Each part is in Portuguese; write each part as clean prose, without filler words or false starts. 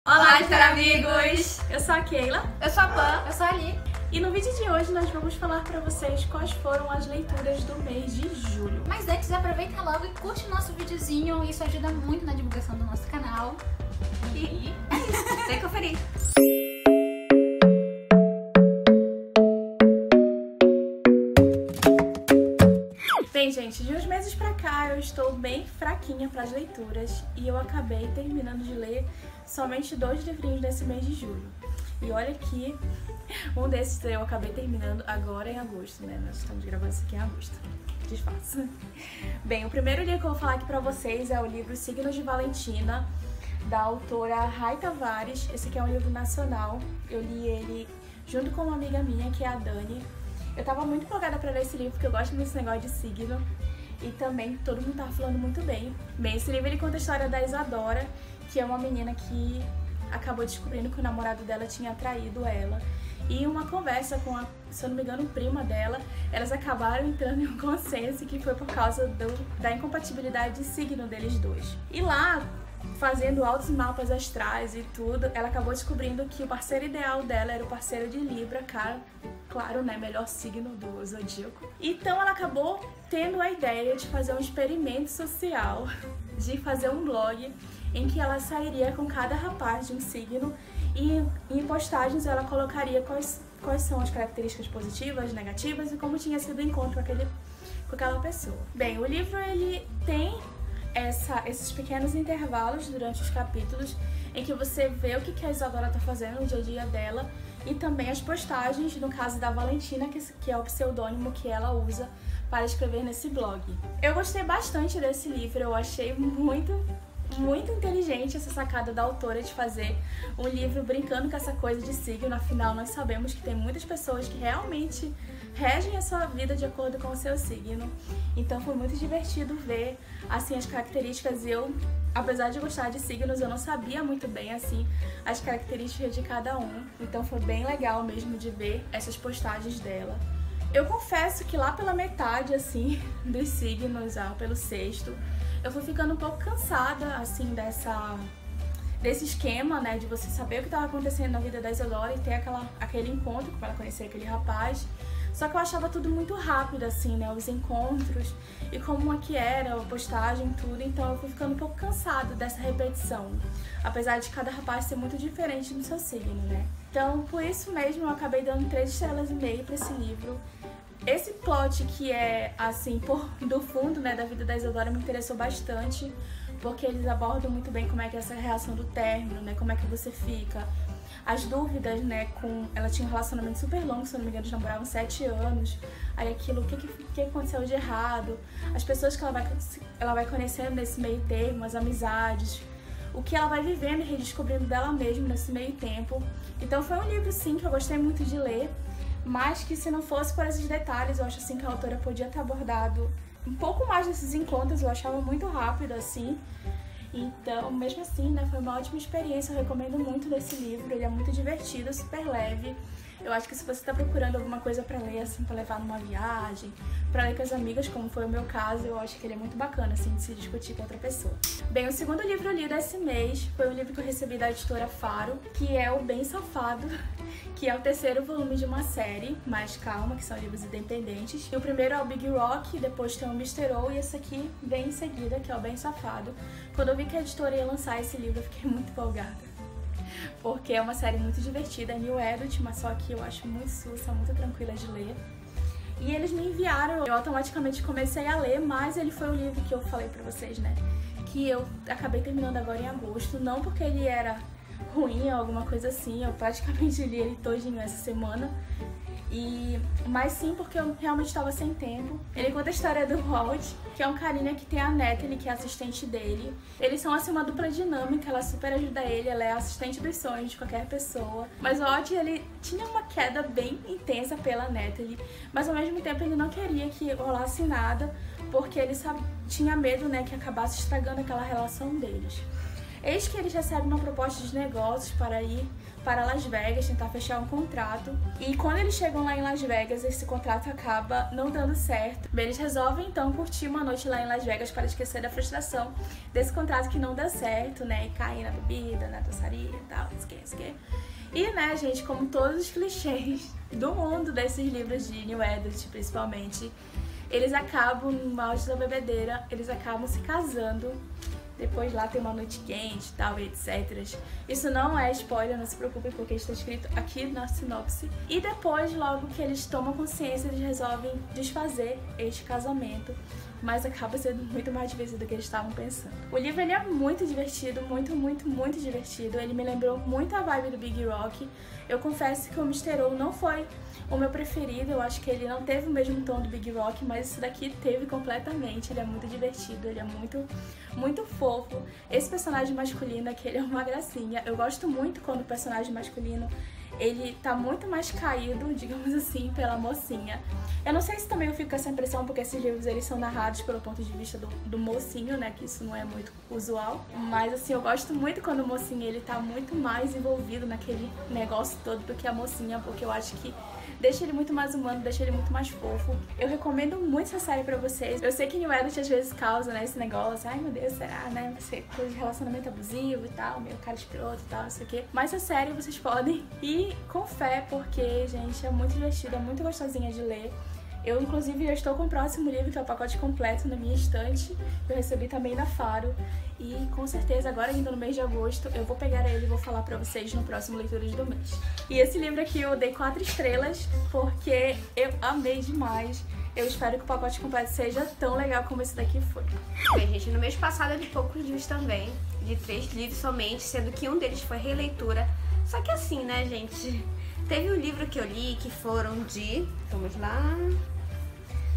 Olá, amigos! Eu sou a Keila. Eu sou a Pan. Eu sou a Ali. E no vídeo de hoje nós vamos falar pra vocês quais foram as leituras do mês de julho. Mas antes, aproveita logo e curte o nosso videozinho, isso ajuda muito na divulgação do nosso canal. E é isso, tem que conferir. Bem, gente, de uns meses pra cá eu estou bem fraquinha pras leituras e eu acabei terminando de ler somente 2 livrinhos desse mês de julho. E olha que um desses eu acabei terminando agora em agosto, né? Nós estamos gravando isso aqui em agosto. Disfarce. Bem, o primeiro livro que eu vou falar aqui pra vocês é o livro Signos de Valentina, da autora Rai Tavares. Esse aqui é um livro nacional. Eu li ele junto com uma amiga minha, que é a Dani. Eu tava muito empolgada pra ler esse livro, porque eu gosto desse negócio de signo. E também todo mundo tava falando muito bem. Bem, esse livro ele conta a história da Isadora, que é uma menina que acabou descobrindo que o namorado dela tinha traído ela. E uma conversa com a, se eu não me engano, prima dela, elas acabaram entrando em um consenso que foi por causa da incompatibilidade de signo deles dois. E lá, fazendo altos mapas astrais e tudo, ela acabou descobrindo que o parceiro ideal dela era o parceiro de Libra, claro, né, melhor signo do zodíaco. Então ela acabou tendo a ideia de fazer um experimento social, de fazer um blog em que ela sairia com cada rapaz de um signo e em postagens ela colocaria quais são as características positivas, negativas e como tinha sido o encontro com aquela pessoa. Bem, o livro ele tem esses pequenos intervalos durante os capítulos em que você vê o que a Isadora tá fazendo no dia a dia dela e também as postagens, no caso da Valentina, que é o pseudônimo que ela usa para escrever nesse blog. Eu gostei bastante desse livro, eu achei muito inteligente essa sacada da autora de fazer um livro brincando com essa coisa de signo. Afinal, nós sabemos que tem muitas pessoas que realmente regem a sua vida de acordo com o seu signo. Então foi muito divertido ver assim as características. Eu, apesar de gostar de signos, eu não sabia muito bem assim as características de cada um. Então foi bem legal mesmo de ver essas postagens dela. Eu confesso que lá pela metade assim dos signos, pelo sexto, eu fui ficando um pouco cansada, assim, desse esquema, né, de você saber o que estava acontecendo na vida da Isadora e ter aquele encontro para conhecer aquele rapaz. Só que eu achava tudo muito rápido, assim, né, os encontros e como é que era, a postagem, tudo. Então eu fui ficando um pouco cansada dessa repetição, apesar de cada rapaz ser muito diferente no seu signo, né. Então, por isso mesmo, eu acabei dando 3,5 estrelas para esse livro. Esse plot que é, assim, do fundo, né, da vida da Isadora me interessou bastante, porque eles abordam muito bem como é que é essa reação do término, né, como é que você fica, as dúvidas, né, ela tinha um relacionamento super longo, se eu não me engano, eles namoravam 7 anos, aí aquilo, o que aconteceu de errado, as pessoas que ela vai conhecendo nesse meio termo, as amizades, o que ela vai vivendo e redescobrindo dela mesma nesse meio tempo. Então foi um livro, sim, que eu gostei muito de ler, mas que se não fosse por esses detalhes, eu acho assim que a autora podia ter abordado um pouco mais desses encontros. Eu achava muito rápido assim, então mesmo assim, né, foi uma ótima experiência. Eu recomendo muito desse livro, ele é muito divertido, super leve. Eu acho que se você tá procurando alguma coisa pra ler, assim, pra levar numa viagem, pra ler com as amigas, como foi o meu caso, eu acho que ele é muito bacana, assim, de se discutir com outra pessoa. Bem, o segundo livro eu li desse mês foi um livro que eu recebi da editora Faro, que é O Bem Safado, que é o 3º volume de uma série, Mais Calma, que são livros independentes. E o primeiro é o Big Rock, depois tem o Mr. O, e esse aqui vem em seguida, que é o Bem Safado. Quando eu vi que a editora ia lançar esse livro, eu fiquei muito empolgada, porque é uma série muito divertida, é New Adult, mas só que eu acho muito sussa, muito tranquila de ler. E eles me enviaram, eu automaticamente comecei a ler, mas ele foi o livro que eu falei pra vocês, né, que eu acabei terminando agora em agosto, não porque ele era ruim ou alguma coisa assim, eu praticamente li ele todinho essa semana, mas sim porque eu realmente estava sem tempo. Ele conta a história do Walt, que é um carinha que tem a Natalie, que é a assistente dele. Eles são assim uma dupla dinâmica, ela super ajuda ele, ela é a assistente dos sonhos de qualquer pessoa. Mas o Walt, ele tinha uma queda bem intensa pela Natalie, mas ao mesmo tempo ele não queria que rolasse nada, porque ele tinha medo, né, que acabasse estragando aquela relação deles. Eis que eles recebem uma proposta de negócios para ir para Las Vegas, tentar fechar um contrato. E quando eles chegam lá em Las Vegas, esse contrato acaba não dando certo. Eles resolvem então curtir uma noite lá em Las Vegas para esquecer da frustração desse contrato que não deu certo, né? E cair na bebida, na doçaria e tal, esquece. E, né, gente, como todos os clichês do mundo desses livros de New Adult, principalmente, eles acabam, no auge da bebedeira, eles acabam se casando. Depois lá tem uma noite quente e tal, e etc. Isso não é spoiler, não se preocupem, porque está escrito aqui na sinopse. E depois, logo que eles tomam consciência, eles resolvem desfazer este casamento. Mas acaba sendo muito mais difícil do que eles estavam pensando. O livro ele é muito divertido, muito divertido. Ele me lembrou muito a vibe do Big Rock. Eu confesso que o Mr. O não foi o meu preferido, eu acho que ele não teve o mesmo tom do Big Rock, mas esse daqui teve completamente. Ele é muito divertido, ele é muito fofo. Esse personagem masculino aqui, ele é uma gracinha. Eu gosto muito quando o personagem masculino ele tá muito mais caído, digamos assim, pela mocinha. Eu não sei se também eu fico com essa impressão, porque esses livros eles são narrados pelo ponto de vista do mocinho, né, que isso não é muito usual. Mas assim, eu gosto muito quando o mocinho ele tá muito mais envolvido naquele negócio todo do que a mocinha, porque eu acho que deixa ele muito mais humano, deixa ele muito mais fofo. Eu recomendo muito essa série pra vocês. Eu sei que New Adult às vezes causa, né, esse negócio, ai meu Deus, será, né, vai ser coisa de relacionamento abusivo e tal, meio cara escroto e tal, não sei o quê. Mas essa série vocês podem ir com fé, porque, gente, é muito divertida, é muito gostosinha de ler. Eu, inclusive, já estou com o próximo livro, que é o pacote completo na minha estante. Eu recebi também da Faro. E, com certeza, agora ainda no mês de agosto, eu vou pegar ele e vou falar pra vocês no próximo Leituras do Mês. E esse livro aqui eu dei 4 estrelas, porque eu amei demais. Eu espero que o pacote completo seja tão legal como esse daqui foi. Bem, gente, no mês passado eu li poucos livros também. De 3 livros somente, sendo que um deles foi releitura. Só que assim, né, gente? Teve um livro que eu li que foram de... Vamos lá...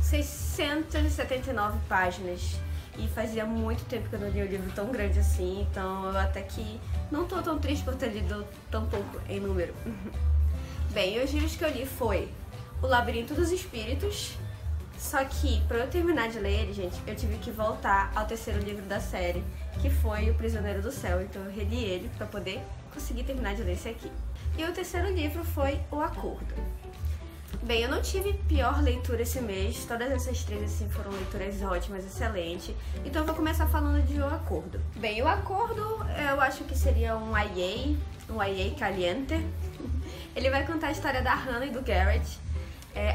679 páginas. E fazia muito tempo que eu não li um livro tão grande assim. Então eu até que não tô tão triste por ter lido tão pouco em número. Bem, os livros que eu li foi O Labirinto dos Espíritos. Só que, pra eu terminar de ler ele, gente, eu tive que voltar ao terceiro livro da série, que foi O Prisioneiro do Céu. Então eu reli ele pra poder conseguir terminar de ler esse aqui. E o terceiro livro foi O Acordo. Bem, eu não tive pior leitura esse mês, todas essas 3 assim foram leituras ótimas, excelentes. Então eu vou começar falando de O Acordo. Bem, O Acordo eu acho que seria um YA caliente. Ele vai contar a história da Hannah e do Garrett.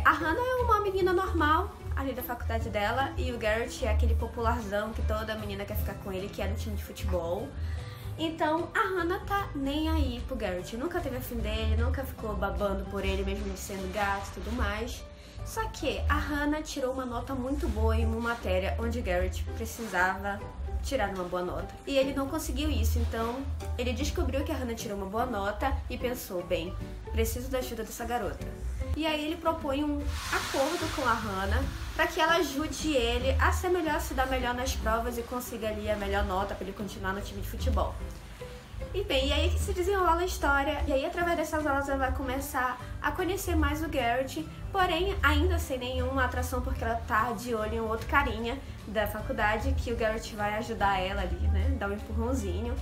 A Hannah é uma menina normal ali da faculdade dela, e o Garrett é aquele popularzão que toda menina quer ficar com ele, que é do time de futebol. Então a Hannah tá nem aí pro Garrett, nunca teve afim dele, nunca ficou babando por ele, mesmo ele sendo gato e tudo mais. Só que a Hannah tirou uma nota muito boa em uma matéria onde Garrett precisava tirar uma boa nota. E ele não conseguiu isso, então ele descobriu que a Hannah tirou uma boa nota e pensou, bem, preciso da ajuda dessa garota. E aí ele propõe um acordo com a Hannah para que ela ajude ele a ser melhor, se dar melhor nas provas e consiga ali a melhor nota para ele continuar no time de futebol. E bem, e aí que se desenrola a história, e aí através dessas aulas ela vai começar a conhecer mais o Garrett, porém ainda sem nenhuma atração, porque ela tá de olho em um outro carinha da faculdade, que o Garrett vai ajudar ela ali, né, dar um empurrãozinho.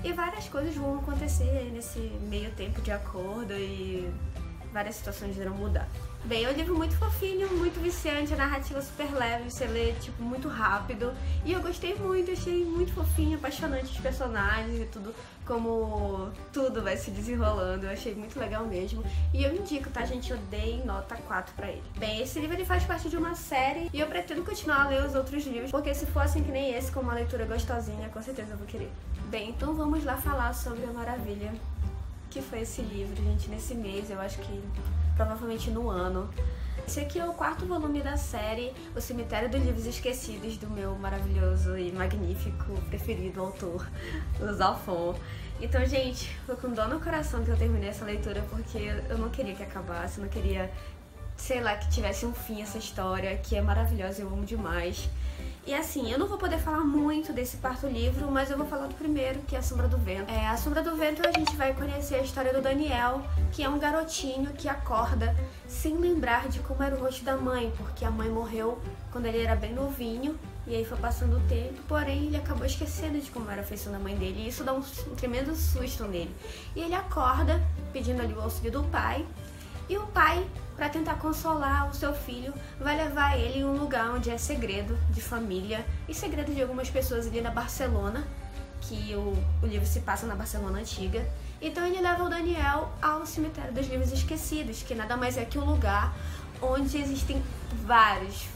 E várias coisas vão acontecer nesse meio tempo de acordo e várias situações irão mudar. Bem, é um livro muito fofinho, muito viciante, a narrativa super leve, você lê, tipo, muito rápido. E eu gostei muito, achei muito fofinho, apaixonante os personagens e tudo, como tudo vai se desenrolando. Eu achei muito legal mesmo. E eu indico, tá, gente? Eu dei nota 4 pra ele. Bem, esse livro ele faz parte de uma série e eu pretendo continuar a ler os outros livros, porque se for assim que nem esse, com uma leitura gostosinha, com certeza eu vou querer. Bem, então vamos lá falar sobre A Maravilha, que foi esse livro, gente, nesse mês, eu acho que provavelmente no ano. Esse aqui é o 4º volume da série O Cemitério dos Livros Esquecidos, do meu maravilhoso e magnífico preferido autor, o Zalfon. Então, gente, foi com dor no coração que eu terminei essa leitura, porque eu não queria que acabasse, eu não queria, sei lá, que tivesse um fim essa história, que é maravilhosa, eu amo demais. E assim, eu não vou poder falar muito desse 4º livro, mas eu vou falar do primeiro, que é A Sombra do Vento. A Sombra do Vento a gente vai conhecer a história do Daniel, que é um garotinho que acorda sem lembrar de como era o rosto da mãe, porque a mãe morreu quando ele era bem novinho E aí foi passando o tempo, porém ele acabou esquecendo de como era a feição da mãe dele. E isso dá um tremendo susto nele. E ele acorda pedindo ali o auxílio do pai. E o pai, para tentar consolar o seu filho, vai levar ele em um lugar onde é segredo de família e segredo de algumas pessoas ali na Barcelona, que o livro se passa na Barcelona antiga. Então ele leva o Daniel ao cemitério dos livros esquecidos, que nada mais é que um lugar onde existem vários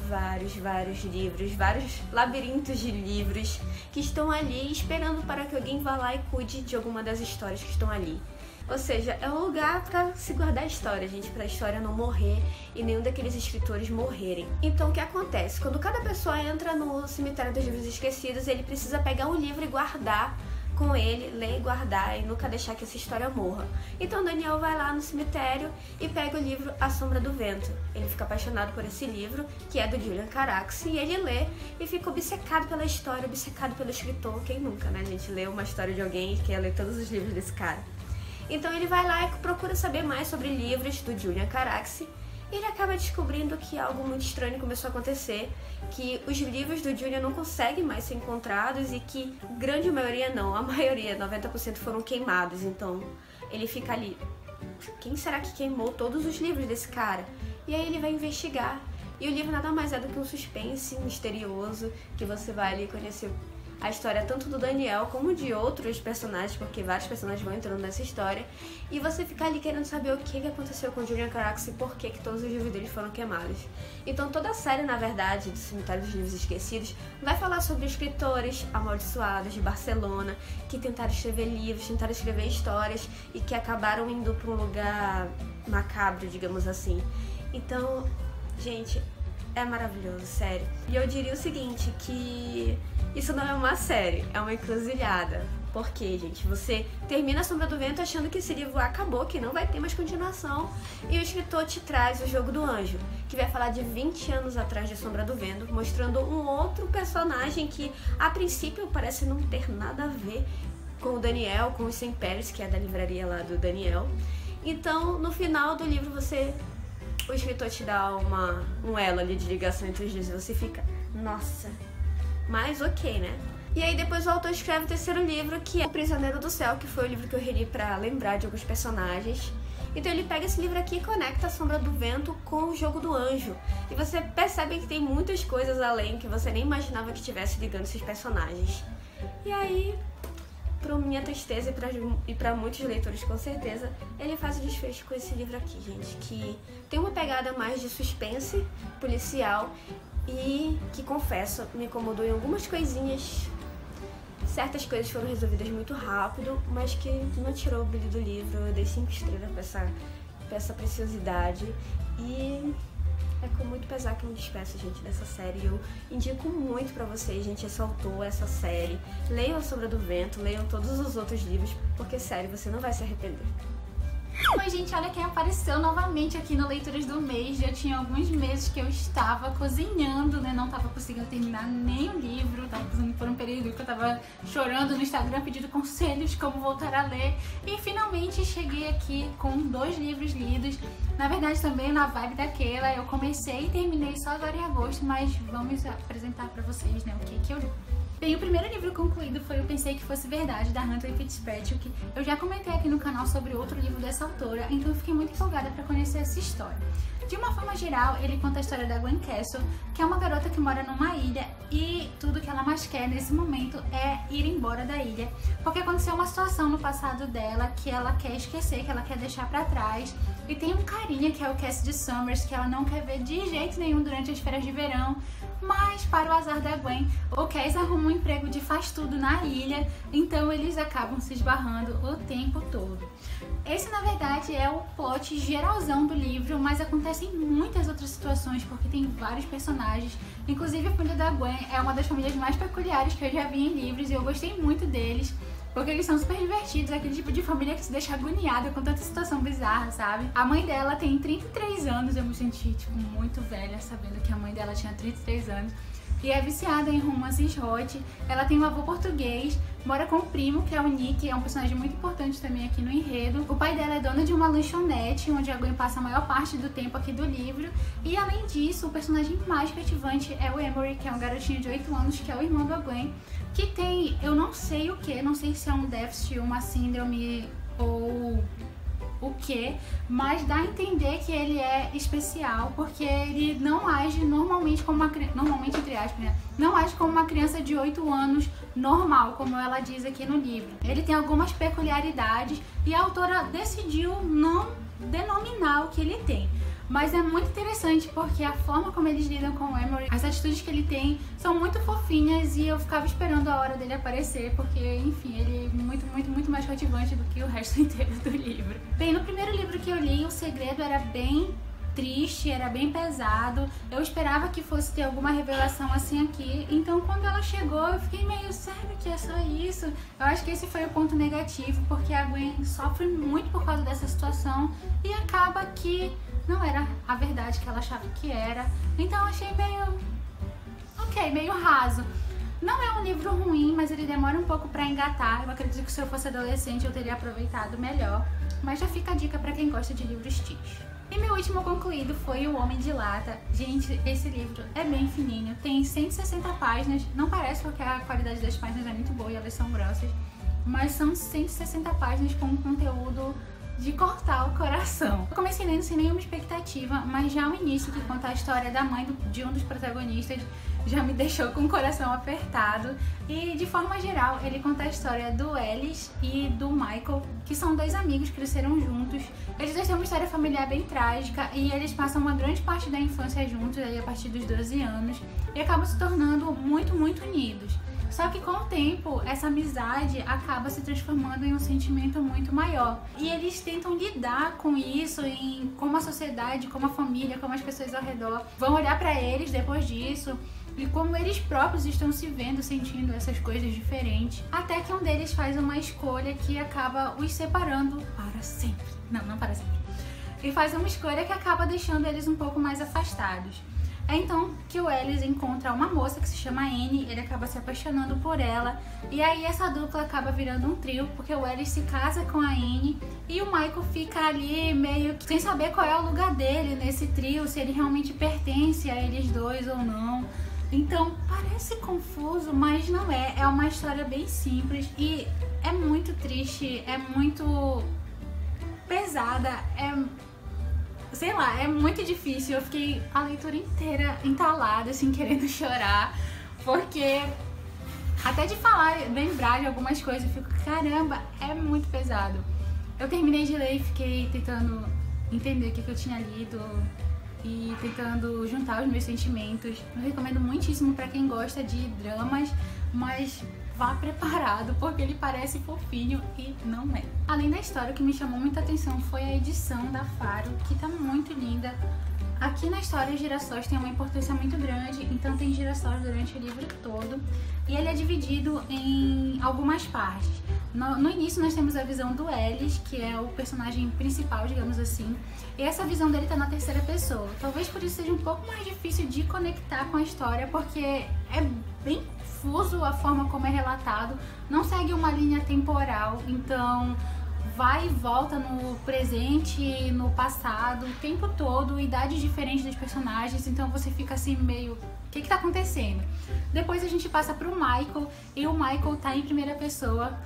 livros, vários labirintos de livros que estão ali esperando para que alguém vá lá e cuide de alguma das histórias que estão ali. Ou seja, é um lugar para se guardar a história, gente, para a história não morrer e nenhum daqueles escritores morrerem. Então o que acontece? Quando cada pessoa entra no cemitério dos livros esquecidos, ele precisa pegar um livro e guardar com ele, ler e guardar e nunca deixar que essa história morra. Então Daniel vai lá no cemitério e pega o livro A Sombra do Vento. Ele fica apaixonado por esse livro, que é do Julian Carax, e ele lê e fica obcecado pela história, obcecado pelo escritor. Quem nunca, né? A gente lê uma história de alguém e quer ler todos os livros desse cara. Então ele vai lá e procura saber mais sobre livros do Julian Carax. E ele acaba descobrindo que algo muito estranho começou a acontecer, que os livros do Julian não conseguem mais ser encontrados e que grande maioria não, a maioria, 90% foram queimados. Então ele fica ali, quem será que queimou todos os livros desse cara? E aí ele vai investigar. E o livro nada mais é do que um suspense misterioso, que você vai ali conhecer a história tanto do Daniel como de outros personagens, porque vários personagens vão entrando nessa história, e você fica ali querendo saber o que aconteceu com o Julian Carax e por que todos os livros dele foram queimados. Então toda a série, na verdade, do Cemitério dos Livros Esquecidos, vai falar sobre escritores amaldiçoados de Barcelona, que tentaram escrever livros, tentaram escrever histórias, e que acabaram indo para um lugar macabro, digamos assim. Então, gente, é maravilhoso, sério. E eu diria o seguinte, que isso não é uma série, é uma encruzilhada. Por quê, gente? Você termina A Sombra do Vento achando que esse livro acabou, que não vai ter mais continuação, e o escritor te traz O Jogo do Anjo, que vai falar de 20 anos atrás de A Sombra do Vento, mostrando um outro personagem que, a princípio, parece não ter nada a ver com o Daniel, com os 100 Pérez, que é da livraria lá do Daniel. Então, no final do livro, o escritor te dá um elo ali de ligação entre os dois e você fica, nossa, mas ok, né? E aí depois o autor escreve o terceiro livro, que é O Prisioneiro do Céu, que foi o livro que eu reli pra lembrar de alguns personagens. Então ele pega esse livro aqui e conecta A Sombra do Vento com O Jogo do Anjo. E você percebe que tem muitas coisas além que você nem imaginava que tivesse ligando esses personagens. E aí, pra minha tristeza e pra muitos leitores com certeza, ele faz o desfecho com esse livro aqui, gente, que tem uma pegada mais de suspense policial e que, confesso, me incomodou em algumas coisinhas. Certas coisas foram resolvidas muito rápido, mas que não tirou o brilho do livro. Eu dei 5 estrelas pra essa preciosidade e é com muito pesar que eu me despeço, gente, dessa série. Eu indico muito pra vocês, gente, esse autor, essa série. Leiam A Sombra do Vento, leiam todos os outros livros, porque, sério, você não vai se arrepender. Oi, gente, olha quem apareceu novamente aqui no Leituras do Mês. Já tinha alguns meses que eu estava cozinhando, né? Não estava conseguindo terminar nem o livro. Estava passando por um período que eu estava chorando no Instagram, pedindo conselhos de como voltar a ler. E finalmente cheguei aqui com 2 livros lidos. Na verdade, também na vibe daquela, eu comecei e terminei só agora em agosto, mas vamos apresentar pra vocês, né, o que eu li. Bem, o primeiro livro concluído foi Eu Pensei Que Fosse Verdade, da Huntley Fitzpatrick. Eu já comentei aqui no canal sobre outro livro dessa autora, então eu fiquei muito empolgada para conhecer essa história. De uma forma geral, ele conta a história da Gwen Castle, que é uma garota que mora numa ilha e tudo que ela mais quer nesse momento é ir embora da ilha, porque aconteceu uma situação no passado dela que ela quer esquecer, que ela quer deixar pra trás, e tem um carinha que é o Cassidy Summers, que ela não quer ver de jeito nenhum durante as férias de verão. Mas, para o azar da Gwen, o Cass arruma um emprego de faz-tudo na ilha, então eles acabam se esbarrando o tempo todo. Esse, na verdade, é o plot geralzão do livro, mas acontecem muitas outras situações, porque tem vários personagens. Inclusive, a família da Gwen é uma das famílias mais peculiares que eu já vi em livros, e eu gostei muito deles, porque eles são super divertidos, aquele tipo de família que te deixa agoniada com tanta situação bizarra, sabe? A mãe dela tem 33 anos, eu me senti, tipo, muito velha sabendo que a mãe dela tinha 33 anos. e é viciada em romances hot. Ela tem um avô português, mora com o primo, que é o Nick, é um personagem muito importante também aqui no enredo. O pai dela é dono de uma lanchonete, onde a Gwen passa a maior parte do tempo aqui do livro. E além disso, o personagem mais cativante é o Emory, que é um garotinho de 8 anos, que é o irmão da Gwen, que tem, eu não sei o que, não sei se é um déficit, uma síndrome ou o que, mas dá a entender que ele é especial, porque ele não age normalmente como uma criança, normalmente entre aspas, né? Não age como uma criança de 8 anos normal, como ela diz aqui no livro. Ele tem algumas peculiaridades e a autora decidiu não denominar o que ele tem. Mas é muito interessante porque a forma como eles lidam com o Emory, as atitudes que ele tem são muito fofinhas e eu ficava esperando a hora dele aparecer porque, enfim, ele é muito mais cativante do que o resto inteiro do livro. Bem, no primeiro livro que eu li, o segredo era bem triste, era bem pesado. Eu esperava que fosse ter alguma revelação assim aqui, então quando ela chegou eu fiquei meio, sério que é só isso? Eu acho que esse foi o ponto negativo, porque a Gwen sofre muito por causa dessa situação e acaba que não era a verdade que ela achava que era. Então eu achei meio... ok, meio raso. Não é um livro ruim, mas ele demora um pouco pra engatar. Eu acredito que se eu fosse adolescente eu teria aproveitado melhor. Mas já fica a dica pra quem gosta de livros teens. E meu último concluído foi O Homem de Lata. Gente, esse livro é bem fininho, tem 160 páginas. Não parece porque a qualidade das páginas é muito boa e elas são grossas. Mas são 160 páginas com conteúdo de cortar o coração. Eu comecei lendo sem nenhuma expectativa, mas já o início, que conta a história da mãe de um dos protagonistas, já me deixou com o coração apertado. E de forma geral, ele conta a história do Ellis e do Michael, que são dois amigos que cresceram juntos. Eles dois têm uma história familiar bem trágica e eles passam uma grande parte da infância juntos, aí a partir dos 12 anos, e acabam se tornando muito unidos. Só que com o tempo, essa amizade acaba se transformando em um sentimento muito maior. E eles tentam lidar com isso, em como a sociedade, como a família, como as pessoas ao redor vão olhar pra eles depois disso. E como eles próprios estão se vendo, sentindo essas coisas diferentes. Até que um deles faz uma escolha que acaba os separando para sempre. Não para sempre. E faz uma escolha que acaba deixando eles um pouco mais afastados. É então que o Ellis encontra uma moça que se chama Annie, ele acaba se apaixonando por ela, e aí essa dupla acaba virando um trio, porque o Ellis se casa com a Annie e o Michael fica ali meio que sem saber qual é o lugar dele nesse trio, se ele realmente pertence a eles dois ou não. Então parece confuso, mas não é. É uma história bem simples e é muito triste, é muito pesada, sei lá, é muito difícil. Eu fiquei a leitura inteira entalada, assim, querendo chorar, porque até de falar, lembrar de algumas coisas, eu fico, caramba, é muito pesado. Eu terminei de ler e fiquei tentando entender o que eu tinha lido e tentando juntar os meus sentimentos. Eu recomendo muitíssimo pra quem gosta de dramas, mas vá preparado, porque ele parece fofinho e não é. Além da história, o que me chamou muita atenção foi a edição da Faro, que tá muito linda. Aqui na história, os girassóis têm uma importância muito grande, então tem girassóis durante o livro todo. E ele é dividido em algumas partes. No início nós temos a visão do Ellis, que é o personagem principal, digamos assim. E essa visão dele tá na terceira pessoa. Talvez por isso seja um pouco mais difícil de conectar com a história, porque é bem confuso a forma como é relatado. Não segue uma linha temporal, então vai e volta no presente, no passado, o tempo todo, idades diferentes dos personagens, então você fica assim meio... o que tá acontecendo? Depois a gente passa pro Michael, e o Michael tá em primeira pessoa.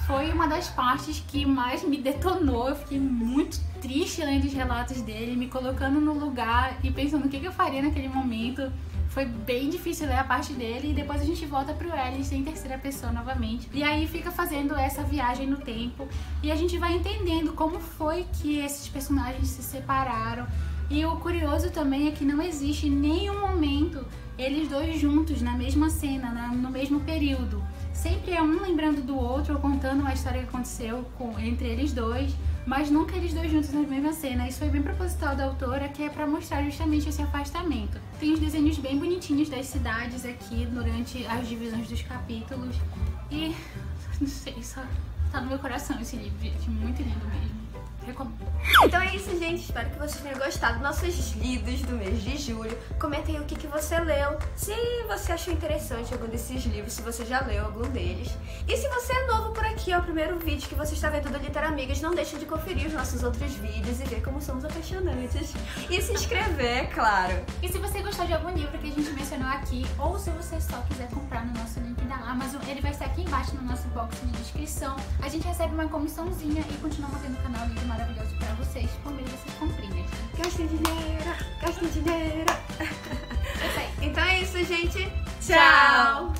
Foi uma das partes que mais me detonou, eu fiquei muito triste lendo os relatos dele, me colocando no lugar e pensando o que eu faria naquele momento. Foi bem difícil ler a parte dele e depois a gente volta pro Ellis em terceira pessoa novamente. E aí fica fazendo essa viagem no tempo e a gente vai entendendo como foi que esses personagens se separaram. E o curioso também é que não existe em nenhum momento eles dois juntos na mesma cena, no mesmo período. Sempre é um lembrando do outro ou contando uma história que aconteceu entre eles dois, mas nunca eles dois juntos na mesma cena. Isso foi bem proposital da autora, que é pra mostrar justamente esse afastamento. Tem os desenhos bem bonitinhos das cidades aqui durante as divisões dos capítulos e não sei, só tá no meu coração esse livro, gente. Muito lindo mesmo. Recomendo. Então é isso, gente. Espero que vocês tenham gostado dos nossos lidos do mês de julho. Comentem o que você leu, se você achou interessante algum desses livros, se você já leu algum deles. E se você é novo por aqui, é o primeiro vídeo que você está vendo do Literamigas, não deixe de conferir os nossos outros vídeos e ver como somos apaixonantes. E se inscrever, é claro. E se você gostou de algum livro que a gente mencionou aqui, ou se você só quiser comprar no nosso link da Amazon, ele vai estar aqui embaixo no nosso box de descrição. A gente recebe uma comissãozinha e continua mantendo o canal livro maravilhoso pra vocês por meio dessas comprinhas. Gastem dinheiro, gastem dinheiro. É isso aí. Então é isso, gente. Tchau!